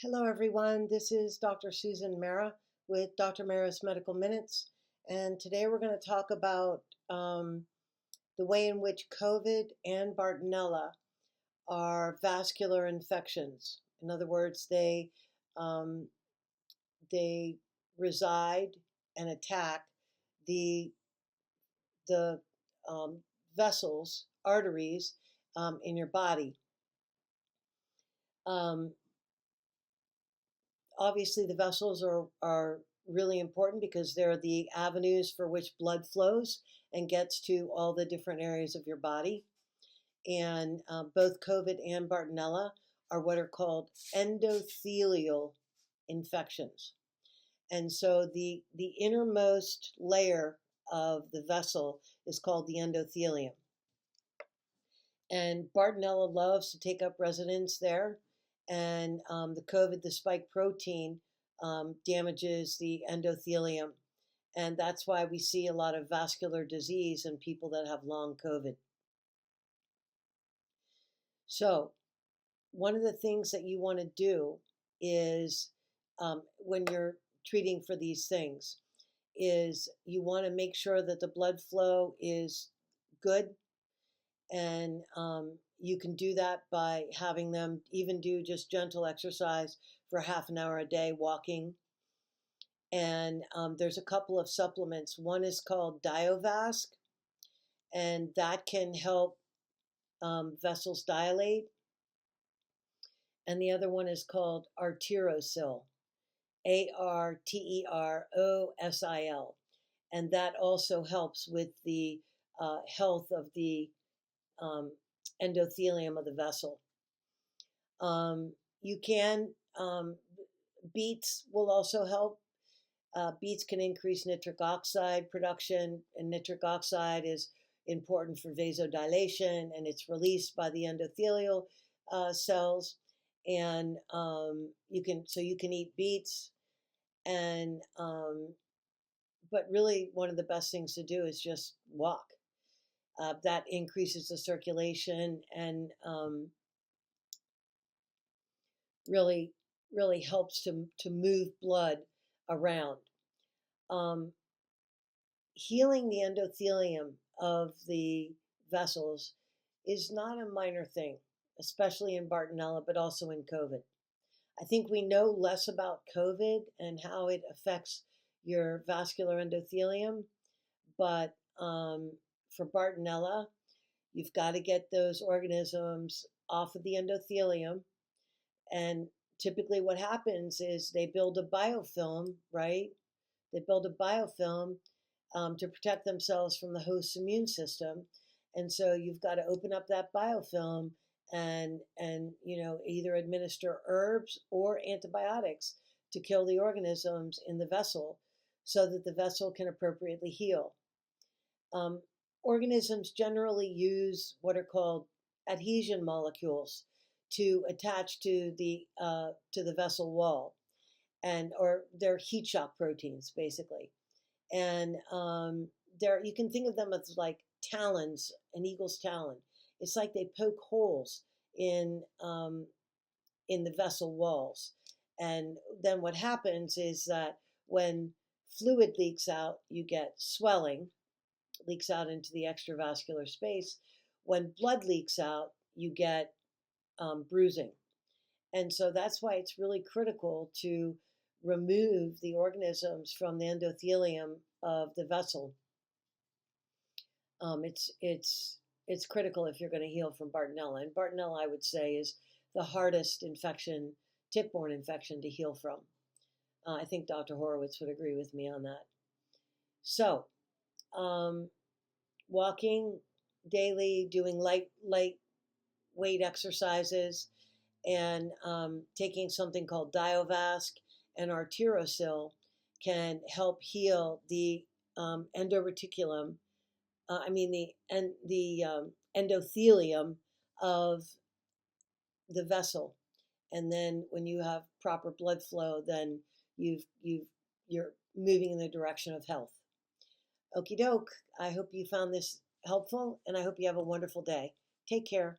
Hello, everyone. This is Dr. Susan Mara with Dr. Mara's Medical Minutes. And today we're going to talk about the way in which COVID and Bartonella are vascular infections. In other words, um, they reside and attack the, the vessels, arteries in your body. Um, Obviously, the vessels are really important because they're the avenues for which blood flows and gets to all the different areas of your body. And both COVID and Bartonella are what are called endothelial infections. And so the innermost layer of the vessel is called the endothelium. And Bartonella loves to take up residence there. And the COVID, the spike protein, damages the endothelium. And that's why we see a lot of vascular disease in people that have long COVID. So, one of the things that you want to do is when you're treating for these things is you want to make sure that the blood flow is good. And you can do that by having them even do just gentle exercise for half an hour a day, walking. And there's a couple of supplements. One is called Diovasc, and that can help vessels dilate. And the other one is called Arterosil, Arterosil. And that also helps with the health of the um, endothelium of the vessel. You can, beets will also help. Beets can increase nitric oxide production, and nitric oxide is important for vasodilation, and it's released by the endothelial cells. And you can eat beets, and but really one of the best things to do is just walk. That increases the circulation and really helps to move blood around. Healing the endothelium of the vessels is not a minor thing, especially in Bartonella, but also in COVID. I think we know less about COVID and how it affects your vascular endothelium, but for Bartonella, you've got to get those organisms off of the endothelium. And typically what happens is they build a biofilm, right? They build a biofilm to protect themselves from the host's immune system. And so you've got to open up that biofilm and either administer herbs or antibiotics to kill the organisms in the vessel so that the vessel can appropriately heal. Organisms generally use what are called adhesion molecules to attach to the vessel wall, and or they're heat shock proteins basically. And you can think of them as like talons, an eagle's talon. It's like they poke holes in the vessel walls. And then what happens is that when fluid leaks out, you get swelling, leaks out into the extravascular space. When blood leaks out, you get bruising. And so that's why it's really critical to remove the organisms from the endothelium of the vessel. It's critical if you're going to heal from Bartonella. And Bartonella, I would say, is the hardest infection, tick-borne infection, to heal from. I think Dr. Horowitz would agree with me on that. So, walking daily, doing light weight exercises, and taking something called Diovasc and Arterosil can help heal the endoreticulum. The endothelium of the vessel. And then when you have proper blood flow, then you're moving in the direction of health. Okie doke. I hope you found this helpful, and I hope you have a wonderful day. Take care.